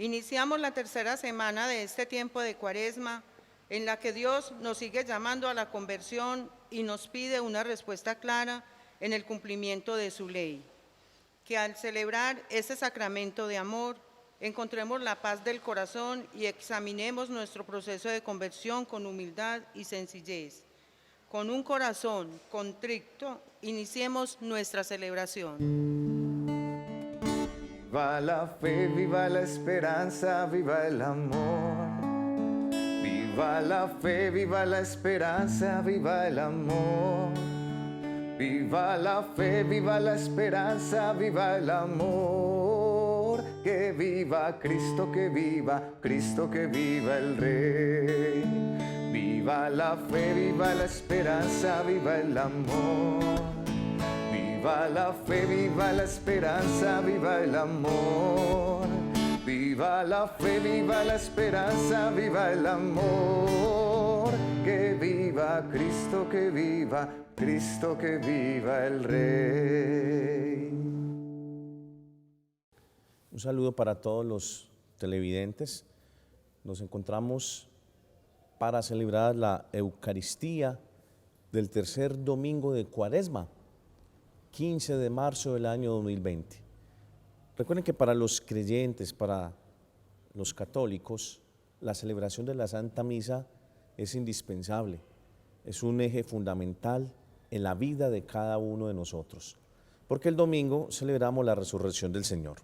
Iniciamos la tercera semana de este tiempo de Cuaresma, en la que Dios nos sigue llamando a la conversión y nos pide una respuesta clara en el cumplimiento de su ley. Que al celebrar este sacramento de amor, encontremos la paz del corazón y examinemos nuestro proceso de conversión con humildad y sencillez. Con un corazón contrito, iniciemos nuestra celebración. Viva la fe, viva la esperanza, viva el amor. Viva la fe, viva la esperanza, viva el amor. Viva la fe, viva la esperanza, viva el amor. Que viva Cristo, que viva Cristo, que viva el Rey. Viva la fe, viva la esperanza, viva el amor. Viva la fe, viva la esperanza, viva el amor. Viva la fe, viva la esperanza, viva el amor. Que viva Cristo, que viva Cristo, que viva el Rey. Un saludo para todos los televidentes. Nos encontramos para celebrar la Eucaristía del tercer domingo de Cuaresma, 15 de marzo del año 2020. Recuerden que para los creyentes, para los católicos, la celebración de la Santa Misa es indispensable, es un eje fundamental en la vida de cada uno de nosotros, porque el domingo celebramos la resurrección del Señor.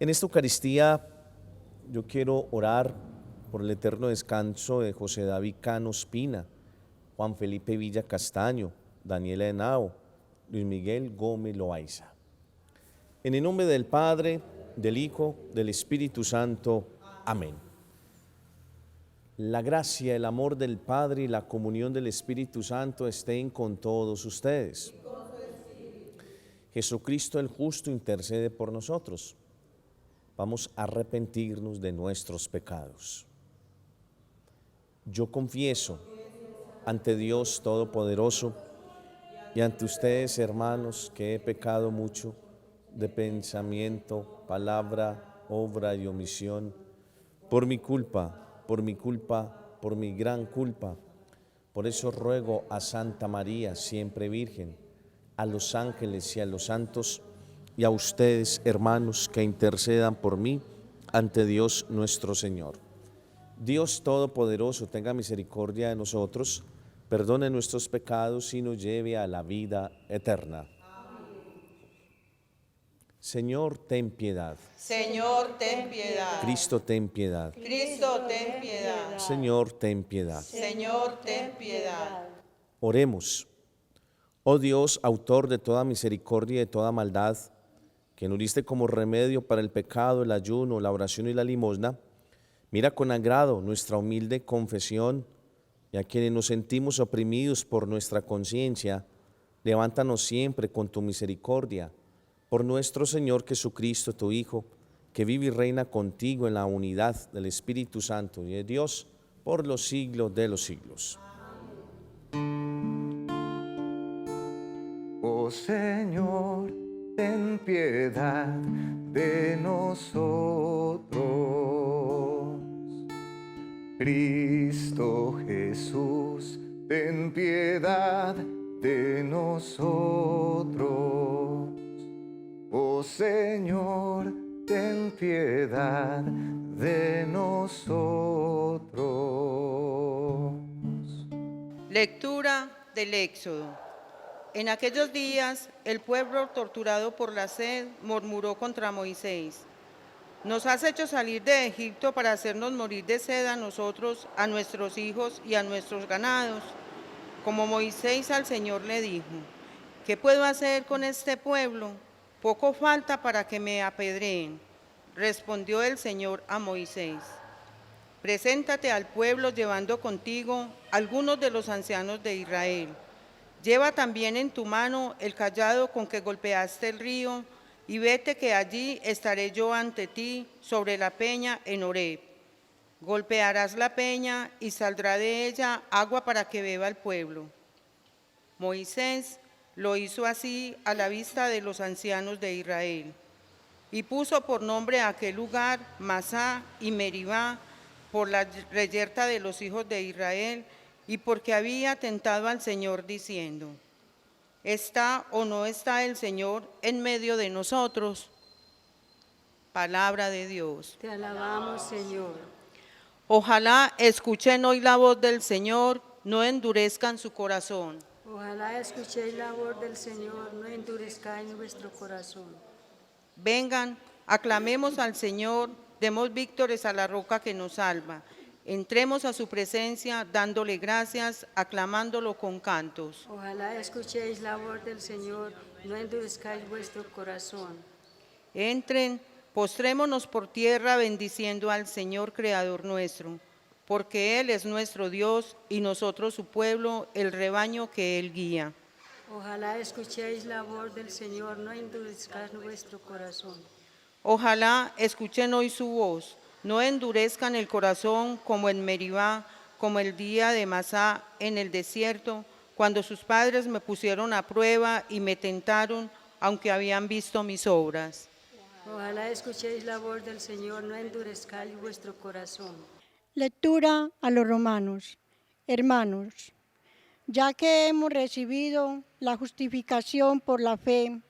En esta Eucaristía yo quiero orar por el eterno descanso de José David Cano Espina, Juan Felipe Villa Castaño, Daniela Henao, Luis Miguel Gómez Loaiza. En el nombre del Padre, del Hijo, del Espíritu Santo. Amén. La gracia, el amor del Padre y la comunión del Espíritu Santo estén con todos ustedes. Jesucristo el justo intercede por nosotros. Vamos a arrepentirnos de nuestros pecados. Yo confieso ante Dios Todopoderoso y ante ustedes, hermanos, que he pecado mucho de pensamiento, palabra, obra y omisión, por mi culpa, por mi gran culpa. Por eso ruego a Santa María, siempre Virgen, a los ángeles y a los santos, y a ustedes, hermanos, que intercedan por mí ante Dios nuestro Señor. Dios Todopoderoso, tenga misericordia de nosotros, perdone nuestros pecados y nos lleve a la vida eterna. Señor, ten piedad. Señor, ten piedad. Cristo, ten piedad. Cristo, ten piedad. Señor, ten piedad. Señor, ten piedad. Oremos. Oh Dios, autor de toda misericordia y de toda maldad, que nos diste como remedio para el pecado, el ayuno, la oración y la limosna, mira con agrado nuestra humilde confesión, y a quienes nos sentimos oprimidos por nuestra conciencia, levántanos siempre con tu misericordia, por nuestro Señor Jesucristo, tu Hijo, que vive y reina contigo en la unidad del Espíritu Santo y de Dios, por los siglos de los siglos. Oh Señor, ten piedad de nosotros. Cristo Jesús, ten piedad de nosotros. Oh Señor, ten piedad de nosotros. Lectura del Éxodo. En aquellos días, el pueblo, torturado por la sed, murmuró contra Moisés: «Nos has hecho salir de Egipto para hacernos morir de sed a nosotros, a nuestros hijos y a nuestros ganados». Como Moisés al Señor le dijo: «¿Qué puedo hacer con este pueblo? Poco falta para que me apedreen». Respondió el Señor a Moisés: «Preséntate al pueblo llevando contigo algunos de los ancianos de Israel. Lleva también en tu mano el cayado con que golpeaste el río, y vete que allí estaré yo ante ti sobre la peña en Horeb. Golpearás la peña y saldrá de ella agua para que beba el pueblo». Moisés lo hizo así a la vista de los ancianos de Israel. y puso por nombre a aquel lugar Masá y Meribá, por la reyerta de los hijos de Israel, y porque había tentado al Señor diciendo: ¿está o no está el Señor en medio de nosotros? Palabra de Dios. Te alabamos, Señor. Ojalá escuchen hoy la voz del Señor, no endurezcan su corazón. Ojalá escuchéis la voz del Señor, no endurezcáis vuestro corazón. Vengan, aclamemos al Señor, demos víctores a la roca que nos salva. Entremos a su presencia dándole gracias, aclamándolo con cantos. Ojalá escuchéis la voz del Señor, no endurezcáis vuestro corazón. Entren, postrémonos por tierra bendiciendo al Señor Creador nuestro, porque Él es nuestro Dios y nosotros su pueblo, el rebaño que Él guía. Ojalá escuchéis la voz del Señor, no endurezcáis vuestro corazón. Ojalá escuchen hoy su voz, no endurezcan el corazón como en Meribá, como el día de Masá en el desierto, cuando sus padres me pusieron a prueba y me tentaron, aunque habían visto mis obras. Ojalá escuchéis la voz del Señor, no endurezcáis vuestro corazón. Lectura a los Romanos. Hermanos, ya que hemos recibido la justificación por la fe,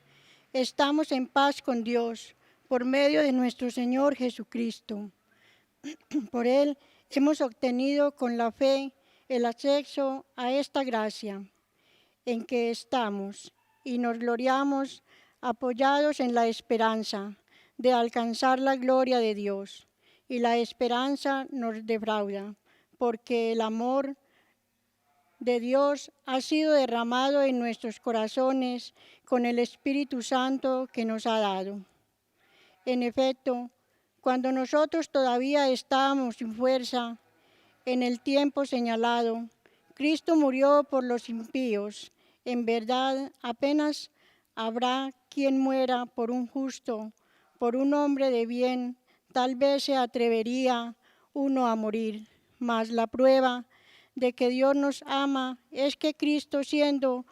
estamos en paz con Dios por medio de nuestro Señor Jesucristo. Por Él hemos obtenido con la fe el acceso a esta gracia en que estamos y nos gloriamos apoyados en la esperanza de alcanzar la gloria de Dios. Y la esperanza nos defrauda, porque el amor de Dios ha sido derramado en nuestros corazones con el Espíritu Santo que nos ha dado. En efecto, cuando nosotros todavía estábamos sin fuerza, en el tiempo señalado, Cristo murió por los impíos. En verdad, apenas habrá quien muera por un justo, por un hombre de bien. Tal vez se atrevería uno a morir, mas la prueba de que Dios nos ama es que Cristo, siendo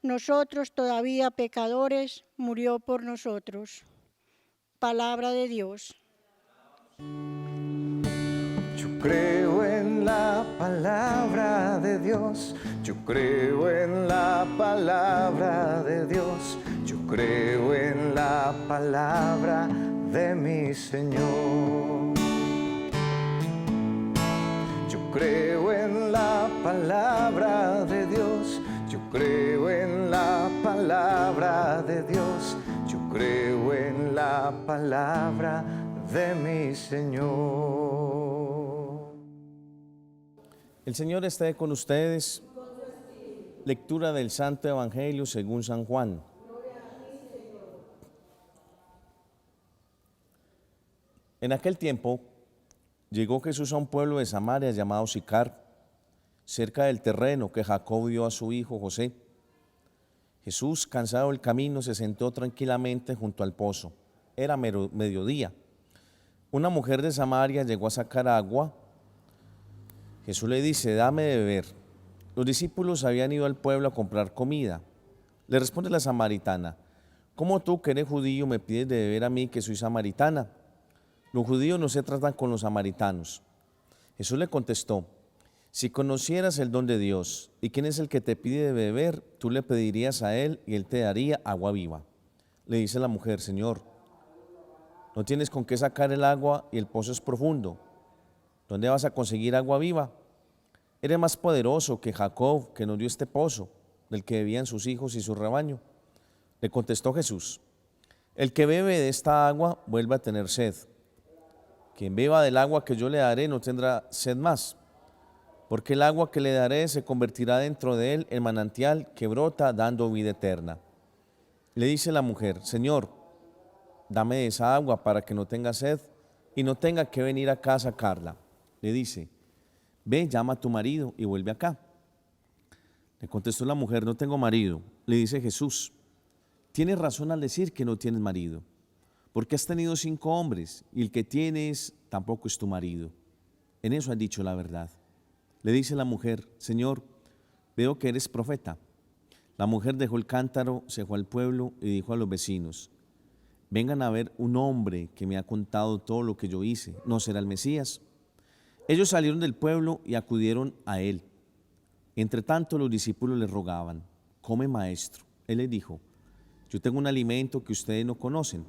nosotros todavía pecadores, murió por nosotros. Palabra de Dios. Yo creo en la palabra de Dios, yo creo en la palabra de Dios, yo creo en la palabra de mi Señor. Yo creo en la palabra de Dios, yo creo en la palabra de Dios, yo creo en la palabra de mi Señor. El Señor esté con ustedes. Lectura del Santo Evangelio según San Juan. En aquel tiempo llegó Jesús a un pueblo de Samaria llamado Sicar, cerca del terreno que Jacob dio a su hijo José. Jesús, cansado del camino, se sentó tranquilamente junto al pozo. Era mediodía. Una mujer de Samaria llegó a sacar agua. Jesús le dice: dame de beber. Los discípulos habían ido al pueblo a comprar comida. Le responde la samaritana: ¿cómo tú, que eres judío, me pides de beber a mí, que soy samaritana? Los judíos no se tratan con los samaritanos. Jesús le contestó: si conocieras el don de Dios y quién es el que te pide de beber, tú le pedirías a él y él te daría agua viva. Le dice la mujer: Señor, no tienes con qué sacar el agua y el pozo es profundo. ¿Dónde vas a conseguir agua viva? Eres más poderoso que Jacob, que nos dio este pozo, del que bebían sus hijos y su rebaño. Le contestó Jesús: el que bebe de esta agua vuelve a tener sed. Quien beba del agua que yo le daré no tendrá sed más, porque el agua que le daré se convertirá dentro de él en manantial que brota dando vida eterna. Le dice la mujer: Señor, dame de esa agua para que no tenga sed y no tenga que venir acá a sacarla. Le dice: ve, llama a tu marido y vuelve acá. Le contestó la mujer: no tengo marido. Le dice Jesús: tienes razón al decir que no tienes marido, porque has tenido 5 hombres y el que tienes tampoco es tu marido. En eso has dicho la verdad. Le dice la mujer: Señor, veo que eres profeta. La mujer dejó el cántaro, se fue al pueblo y dijo a los vecinos: vengan a ver un hombre que me ha contado todo lo que yo hice, ¿no será el Mesías? Ellos salieron del pueblo y acudieron a él. Entre tanto los discípulos le rogaban, come maestro. Él les dijo, yo tengo un alimento que ustedes no conocen.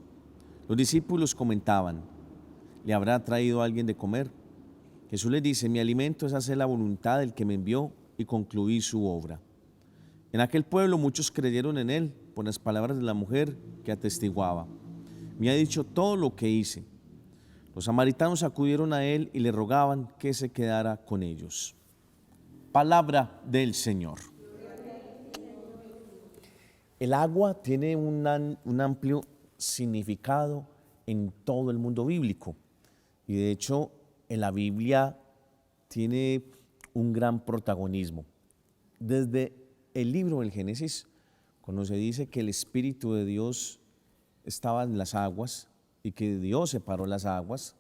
Los discípulos comentaban, ¿le habrá traído a alguien de comer? Jesús les dice, mi alimento es hacer la voluntad del que me envió y concluir su obra. En aquel pueblo muchos creyeron en él por las palabras de la mujer que atestiguaba. Me ha dicho todo lo que hice. Los samaritanos acudieron a él y le rogaban que se quedara con ellos. Palabra del Señor. El agua tiene un amplio significado en todo el mundo bíblico y de hecho en la Biblia tiene un gran protagonismo. Desde el libro del Génesis, cuando se dice que el Espíritu de Dios estaba en las aguas y que Dios separó las aguas,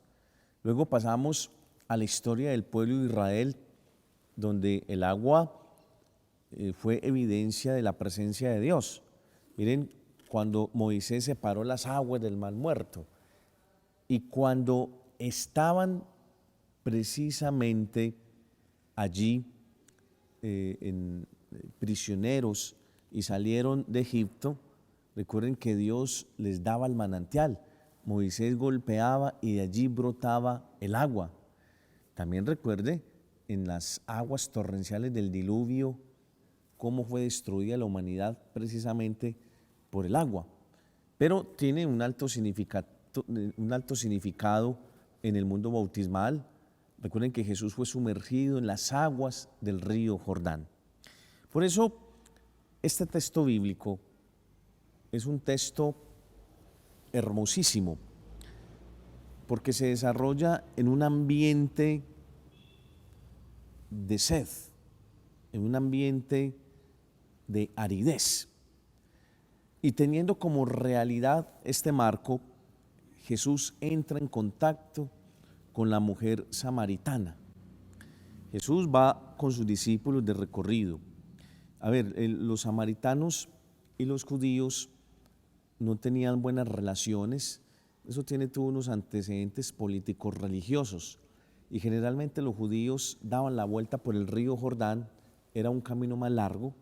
luego pasamos a la historia del pueblo de Israel, donde el agua fue evidencia de la presencia de Dios. Miren, cuando Moisés separó las aguas del Mar Muerto y cuando estaban precisamente allí prisioneros y salieron de Egipto, recuerden que Dios les daba el manantial. Moisés golpeaba y de allí brotaba el agua. También recuerde en las aguas torrenciales del diluvio cómo fue destruida la humanidad precisamente por el agua. Pero tiene un alto significado en el mundo bautismal. Recuerden que Jesús fue sumergido en las aguas del río Jordán. Por eso, este texto bíblico es un texto hermosísimo, porque se desarrolla en un ambiente de sed, en un ambiente de aridez. Y teniendo como realidad este marco, Jesús entra en contacto con la mujer samaritana. Jesús va con sus discípulos de recorrido. A ver, los samaritanos y los judíos no tenían buenas relaciones. Eso tuvo unos antecedentes políticos religiosos. Y generalmente los judíos daban la vuelta por el río Jordán, era un camino más largo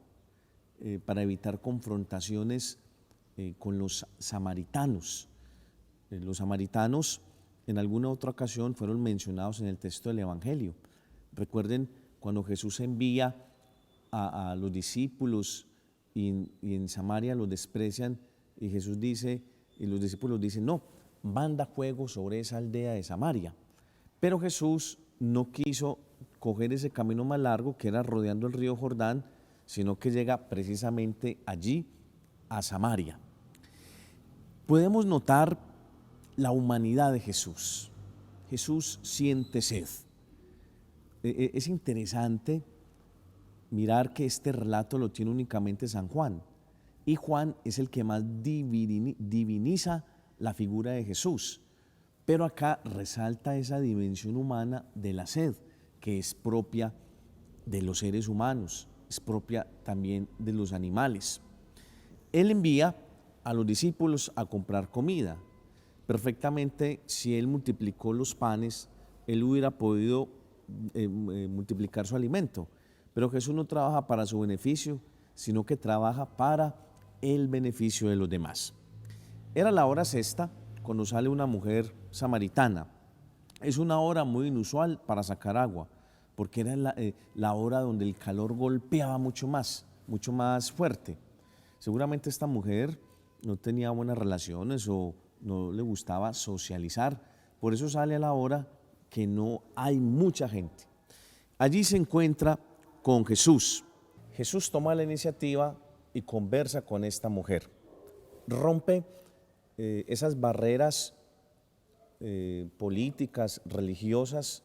para evitar confrontaciones con los samaritanos. Los samaritanos en alguna otra ocasión fueron mencionados en el texto del Evangelio. Recuerden cuando Jesús envía a los discípulos y en Samaria los desprecian y Jesús dice, y los discípulos dicen, no, manda fuego sobre esa aldea de Samaria. Pero Jesús no quiso coger ese camino más largo que era rodeando el río Jordán, sino que llega precisamente allí a Samaria. Podemos notar la humanidad de Jesús. Jesús siente sed. Es interesante mirar que este relato lo tiene únicamente San Juan, y Juan es el que más diviniza la figura de Jesús, pero acá resalta esa dimensión humana de la sed, que es propia de los seres humanos, es propia también de los animales. Él envía a los discípulos a comprar comida. Perfectamente, si él multiplicó los panes, él hubiera podido multiplicar su alimento. Pero Jesús no trabaja para su beneficio, sino que trabaja para el beneficio de los demás. Era la hora sexta cuando sale una mujer samaritana. Es una hora muy inusual para sacar agua, porque era la hora donde el calor golpeaba mucho más fuerte. Seguramente esta mujer no tenía buenas relaciones o no le gustaba socializar, por eso sale a la hora que no hay mucha gente. Allí se encuentra con Jesús. Jesús toma la iniciativa y conversa con esta mujer. Rompe esas barreras políticas, religiosas,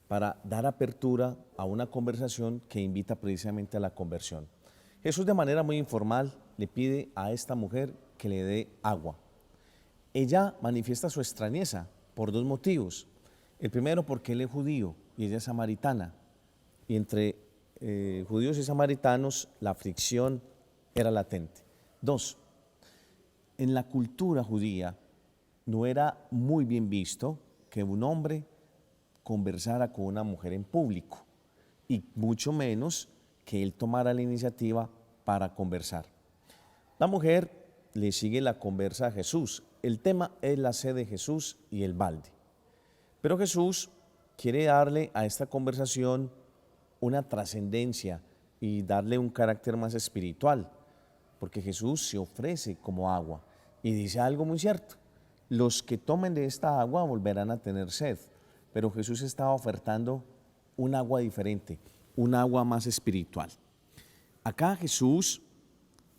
para dar apertura a una conversación que invita precisamente a la conversión. Jesús de manera muy informal le pide a esta mujer que le dé agua. Ella manifiesta su extrañeza por dos motivos. El primero, porque él es judío y ella es samaritana. Y entre judíos y samaritanos la fricción era latente. Dos, en la cultura judía no era muy bien visto que un hombre conversara con una mujer en público y mucho menos que él tomara la iniciativa para conversar. La mujer le sigue la conversa a Jesús. El tema es la sed de Jesús y el balde. Pero Jesús quiere darle a esta conversación una trascendencia y darle un carácter más espiritual, porque Jesús se ofrece como agua y dice algo muy cierto: los que tomen de esta agua volverán a tener sed, pero Jesús estaba ofertando un agua diferente, un agua más espiritual. Acá Jesús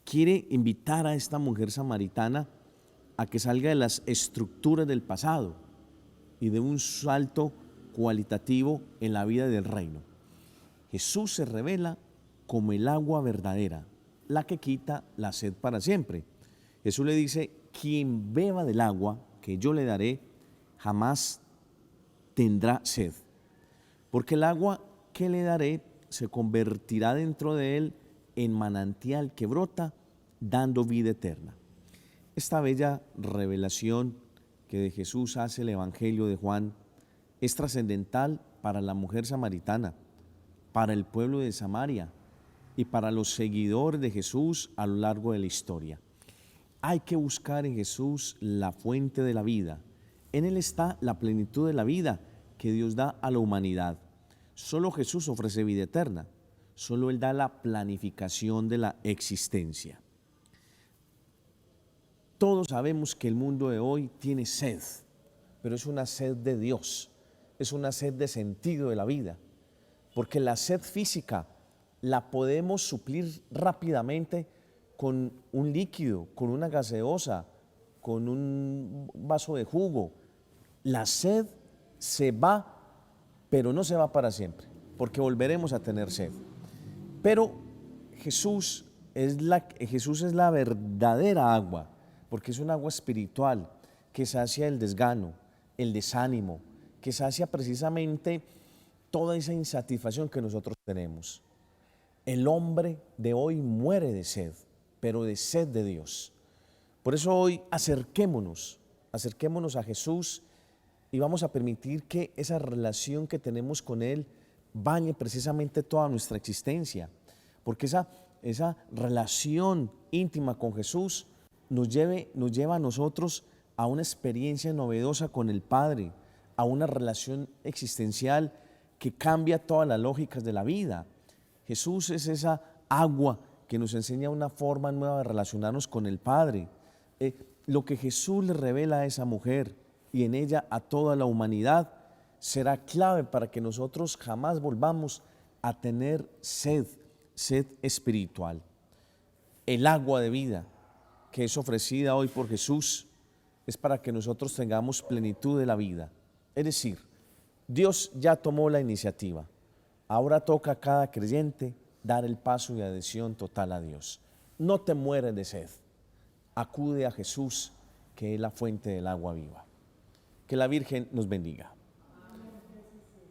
quiere invitar a esta mujer samaritana a que salga de las estructuras del pasado y de un salto cualitativo en la vida del reino. Jesús se revela como el agua verdadera, la que quita la sed para siempre. Jesús le dice: quien beba del agua que yo le daré, jamás tendrá sed, porque el agua que le daré se convertirá dentro de él en manantial que brota, dando vida eterna. Esta bella revelación que de Jesús hace el Evangelio de Juan es trascendental para la mujer samaritana, para el pueblo de Samaria y para los seguidores de Jesús a lo largo de la historia. Hay que buscar en Jesús la fuente de la vida. En Él está la plenitud de la vida que Dios da a la humanidad. Solo Jesús ofrece vida eterna. Solo Él da la planificación de la existencia. Todos sabemos que el mundo de hoy tiene sed, pero es una sed de Dios, es una sed de sentido de la vida, porque la sed física la podemos suplir rápidamente con un líquido, con una gaseosa, con un vaso de jugo. La sed se va, pero no se va para siempre, porque volveremos a tener sed. Pero Jesús es la verdadera agua, porque es un agua espiritual que sacia el desgano, el desánimo, que sacia precisamente toda esa insatisfacción que nosotros tenemos. El hombre de hoy muere de sed, pero de sed de Dios. Por eso hoy acerquémonos a Jesús y vamos a permitir que esa relación que tenemos con Él bañe precisamente toda nuestra existencia, porque esa relación íntima con Jesús nos lleva a nosotros a una experiencia novedosa con el Padre, a una relación existencial que cambia todas las lógicas de la vida. Jesús es esa agua que nos enseña una forma nueva de relacionarnos con el Padre. Lo que Jesús le revela a esa mujer y en ella a toda la humanidad será clave para que nosotros jamás volvamos a tener sed espiritual. El agua de vida que es ofrecida hoy por Jesús es para que nosotros tengamos plenitud de la vida. Es decir, Dios ya tomó la iniciativa. Ahora toca a cada creyente dar el paso de adhesión total a Dios. No te mueres de sed. Acude a Jesús, que es la fuente del agua viva. Que la Virgen nos bendiga.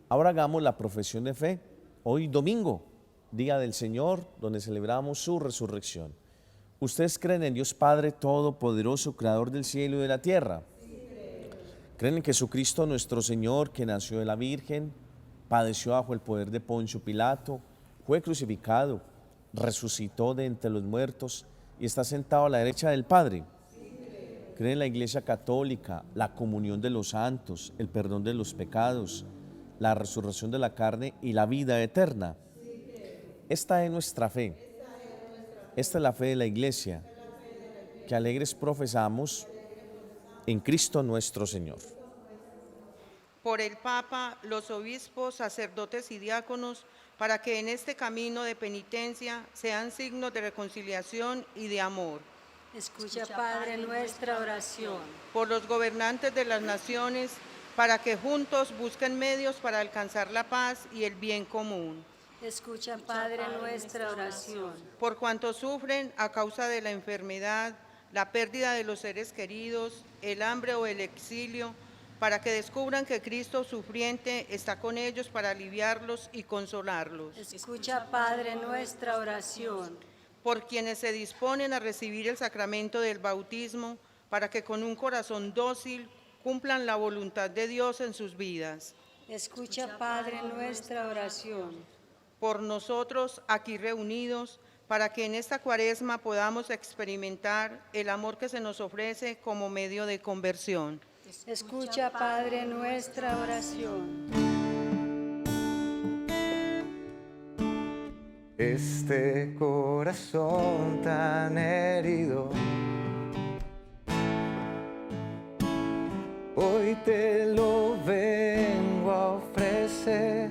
Ahora hagamos la profesión de fe. Hoy domingo, Día del Señor, donde celebramos su resurrección. ¿Ustedes creen en Dios Padre Todopoderoso, Creador del cielo y de la tierra? ¿Creen en Jesucristo nuestro Señor, que nació de la Virgen, padeció bajo el poder de Poncio Pilato, fue crucificado, resucitó de entre los muertos y está sentado a la derecha del Padre? ¿Creen en la Iglesia Católica, la comunión de los santos, el perdón de los pecados, la resurrección de la carne y la vida eterna? Esta es nuestra fe. Esta es la fe de la Iglesia, que alegres profesamos en Cristo nuestro Señor. Por el Papa, los obispos, sacerdotes y diáconos, para que en este camino de penitencia sean signos de reconciliación y de amor. Escucha, Padre, nuestra oración. Por los gobernantes de las naciones, para que juntos busquen medios para alcanzar la paz y el bien común. Escucha, Padre, nuestra oración. Por cuantos sufren a causa de la enfermedad, la pérdida de los seres queridos, el hambre o el exilio, para que descubran que Cristo sufriente está con ellos para aliviarlos y consolarlos. Escucha, Padre, nuestra oración. Por quienes se disponen a recibir el sacramento del bautismo, para que con un corazón dócil cumplan la voluntad de Dios en sus vidas. Escucha, Padre, nuestra oración. Por nosotros aquí reunidos, para que en esta cuaresma podamos experimentar el amor que se nos ofrece como medio de conversión. Escucha, Padre, nuestra oración. Este corazón tan herido, hoy te lo vengo a ofrecer.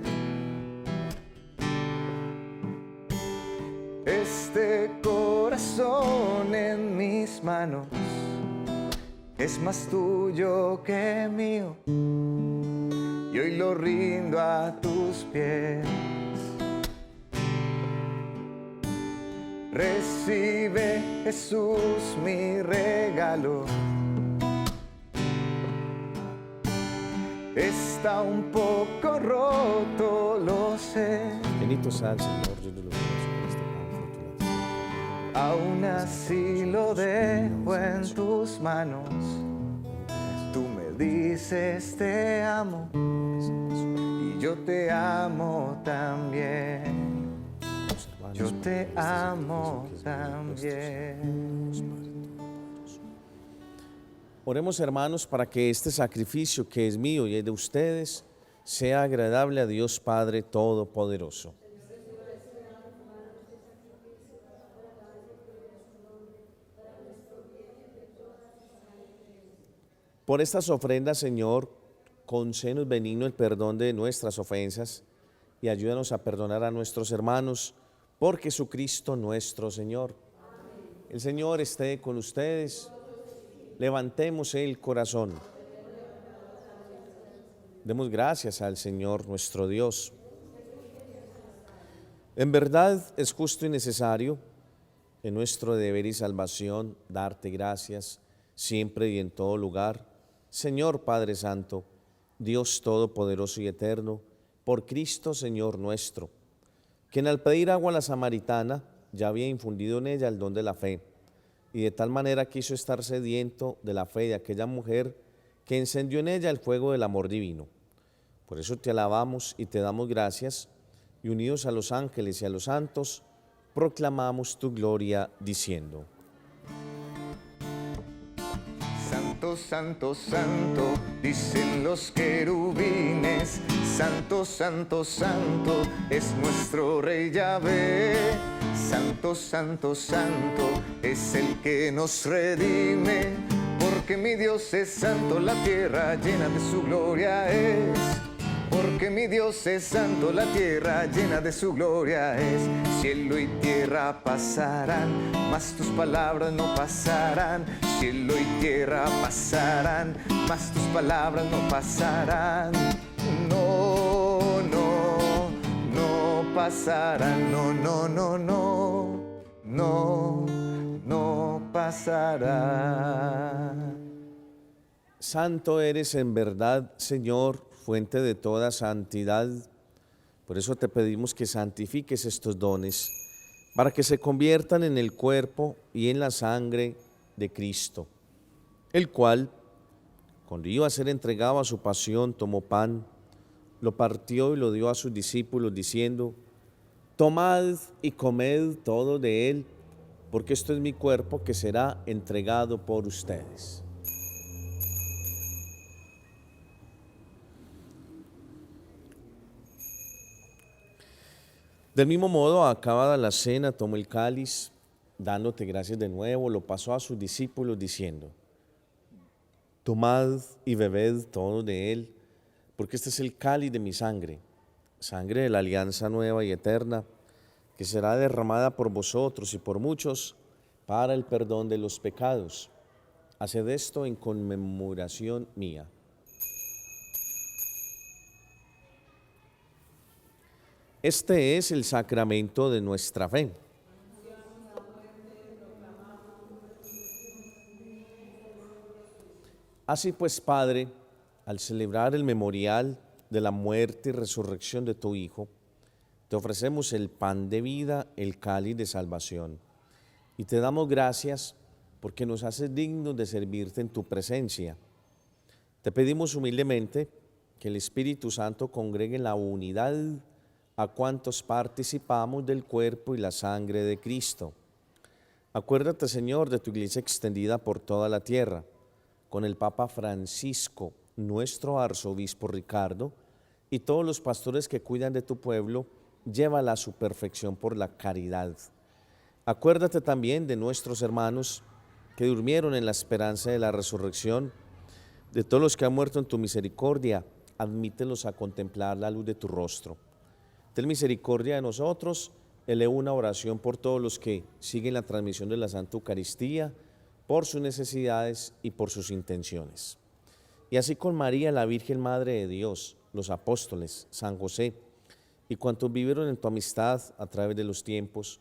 Este corazón en mis manos es más tuyo que mío, y hoy lo rindo a tus pies. Recibe, Jesús, mi regalo. Está un poco roto, lo sé. Bendito sea el Señor, Dios de los cielos, por este pan fruto de la tierra. Aún así lo dejo en tus manos. Tú me dices te amo y yo te amo también. Yo te amo también. Oremos, hermanos, para que este sacrificio que es mío y es de ustedes sea agradable a Dios Padre Todopoderoso. Por estas ofrendas, Señor, concédenos benigno el perdón de nuestras ofensas y ayúdanos a perdonar a nuestros hermanos por Jesucristo nuestro Señor. El Señor esté con ustedes. Levantemos el corazón. Demos gracias al Señor nuestro Dios. En verdad es justo y necesario, en nuestro deber y salvación, darte gracias siempre y en todo lugar, Señor Padre Santo, Dios Todopoderoso y Eterno, por Cristo Señor nuestro, quien al pedir agua a la samaritana ya había infundido en ella el don de la fe, y de tal manera quiso estar sediento de la fe de aquella mujer que encendió en ella el fuego del amor divino. Por eso te alabamos y te damos gracias, y unidos a los ángeles y a los santos, proclamamos tu gloria diciendo: Santo, santo, santo, dicen los querubines. Santo, santo, santo, es nuestro Rey Yahvé. Santo, santo, santo, es el que nos redime. Porque mi Dios es santo, la tierra llena de su gloria es. Porque mi Dios es santo, la tierra llena de su gloria es. Cielo y tierra pasarán, mas tus palabras no pasarán. Cielo y tierra pasarán, mas tus palabras no pasarán. No, no, no pasarán. No, no, no, no, no, no pasarán. Santo eres en verdad, Señor, fuente de toda santidad. Por eso te pedimos que santifiques estos dones, para que se conviertan en el cuerpo y en la sangre de Cristo, el cual, cuando iba a ser entregado a su pasión, tomó pan, lo partió y lo dio a sus discípulos, diciendo: tomad y comed todo de él, porque esto es mi cuerpo que será entregado por ustedes. Del mismo modo, acabada la cena, tomó el cáliz, dándote gracias de nuevo, lo pasó a sus discípulos diciendo: tomad y bebed todo de él, porque este es el cáliz de mi sangre, sangre de la alianza nueva y eterna, que será derramada por vosotros y por muchos para el perdón de los pecados. Haced esto en conmemoración mía. Este es el sacramento de nuestra fe. Así pues, Padre, al celebrar el memorial de la muerte y resurrección de tu Hijo, te ofrecemos el pan de vida, el cáliz de salvación, y te damos gracias porque nos haces dignos de servirte en tu presencia. Te pedimos humildemente que el Espíritu Santo congregue en la unidad a cuantos participamos del cuerpo y la sangre de Cristo. Acuérdate, Señor, de tu iglesia extendida por toda la tierra, con el Papa Francisco, nuestro arzobispo Ricardo, y todos los pastores que cuidan de tu pueblo, llévala a su perfección por la caridad. Acuérdate también de nuestros hermanos que durmieron en la esperanza de la resurrección, de todos los que han muerto en tu misericordia, admítelos a contemplar la luz de tu rostro. Ten misericordia de nosotros, eleva una oración por todos los que siguen la transmisión de la Santa Eucaristía, por sus necesidades y por sus intenciones. Y así con María, la Virgen Madre de Dios, los apóstoles, San José, y cuantos vivieron en tu amistad a través de los tiempos,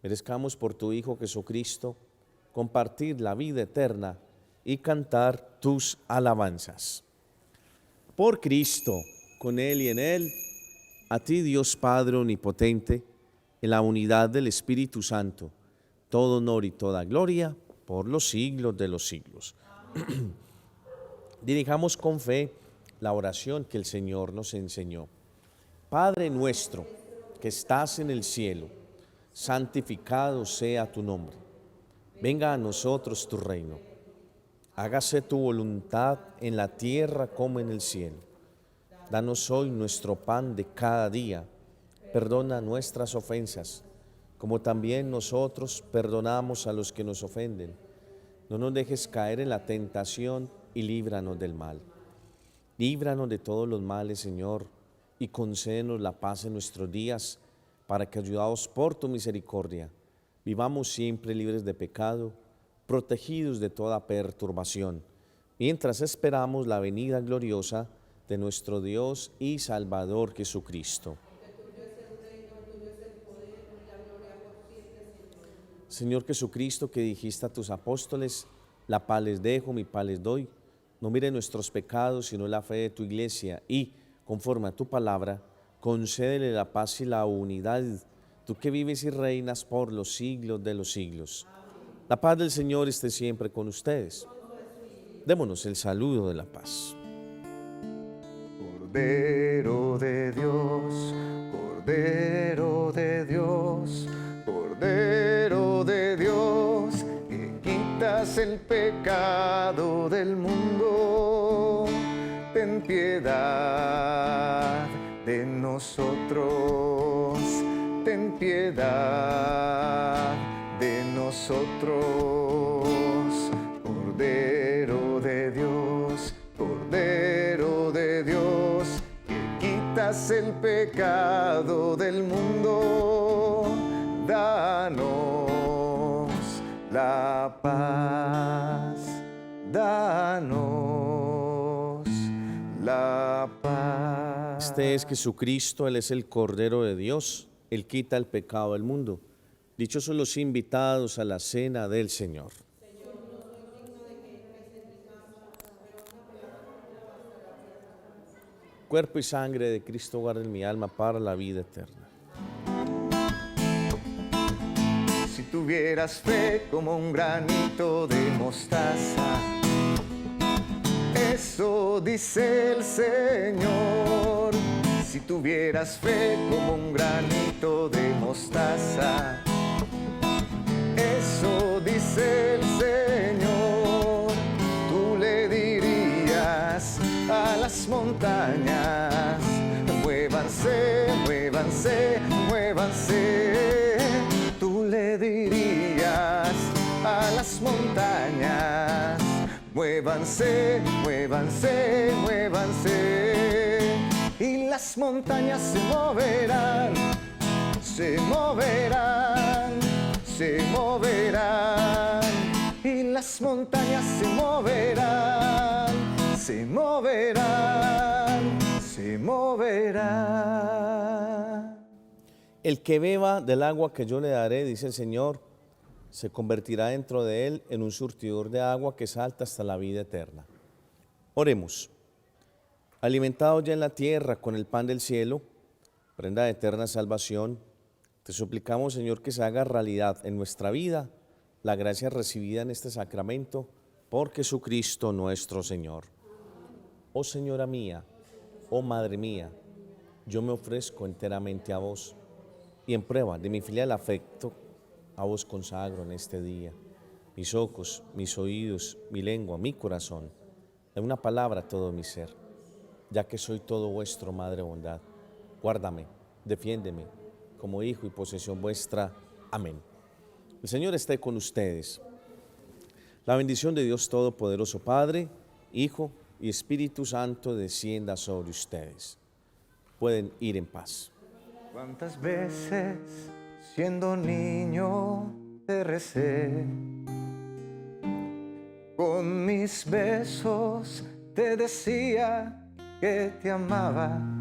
merezcamos por tu Hijo Jesucristo compartir la vida eterna y cantar tus alabanzas. Por Cristo, con Él y en Él, a ti Dios Padre Omnipotente, en la unidad del Espíritu Santo, todo honor y toda gloria por los siglos de los siglos. Dirijamos con fe la oración que el Señor nos enseñó. Padre nuestro, que estás en el cielo, santificado sea tu nombre. Venga a nosotros tu reino. Hágase tu voluntad en la tierra como en el cielo. Danos hoy nuestro pan de cada día. Perdona nuestras ofensas, como también nosotros perdonamos a los que nos ofenden. No nos dejes caer en la tentación y líbranos del mal. Líbranos de todos los males, Señor, y concédenos la paz en nuestros días, para que, ayudados por tu misericordia, vivamos siempre libres de pecado, protegidos de toda perturbación, mientras esperamos la venida gloriosa de nuestro Dios y Salvador Jesucristo. Señor Jesucristo, que dijiste a tus apóstoles, la paz les dejo, mi paz les doy, no mire nuestros pecados, sino la fe de tu iglesia, y, conforme a tu palabra, concédele la paz y la unidad, tú que vives y reinas por los siglos de los siglos. La paz del Señor esté siempre con ustedes. Démonos el saludo de la paz. Cordero de Dios, Cordero de Dios, Cordero de Dios, que quitas el pecado del mundo, ten piedad de nosotros, ten piedad de nosotros. Cordero de Dios, Cordero de Dios, que quitas el pecado del mundo, danos la paz, danos la paz. Este es Jesucristo, Él es el Cordero de Dios, Él quita el pecado del mundo. Dichosos los invitados a la cena del Señor. Cuerpo y sangre de Cristo guarden mi alma para la vida eterna. Si tuvieras fe como un granito de mostaza, eso dice el Señor. Si tuvieras fe como un granito de mostaza, eso dice el Señor. Tú le dirías a las montañas, muévanse, muévanse, muévanse. Tú le dirías a las montañas, muévanse, muévanse, muévanse. Y las montañas se moverán, se moverán, se moverán. Y las montañas se moverán, se moverán, se moverán. El que beba del agua que yo le daré, dice el Señor, se convertirá dentro de él en un surtidor de agua que salta hasta la vida eterna. Oremos. Alimentados ya en la tierra con el pan del cielo, prenda de eterna salvación, te suplicamos, Señor, que se haga realidad en nuestra vida la gracia recibida en este sacramento por Jesucristo nuestro Señor. Oh Señora mía, oh Madre mía, yo me ofrezco enteramente a vos y en prueba de mi filial afecto, a vos consagro en este día mis ojos, mis oídos, mi lengua, mi corazón, en una palabra todo mi ser, ya que soy todo vuestro, Madre bondad. Guárdame, defiéndeme, como hijo y posesión vuestra. Amén. El Señor esté con ustedes. La bendición de Dios Todopoderoso, Padre, Hijo y Espíritu Santo descienda sobre ustedes. Pueden ir en paz. ¿Cuántas veces siendo niño te recé? Con mis besos te decía que te amaba.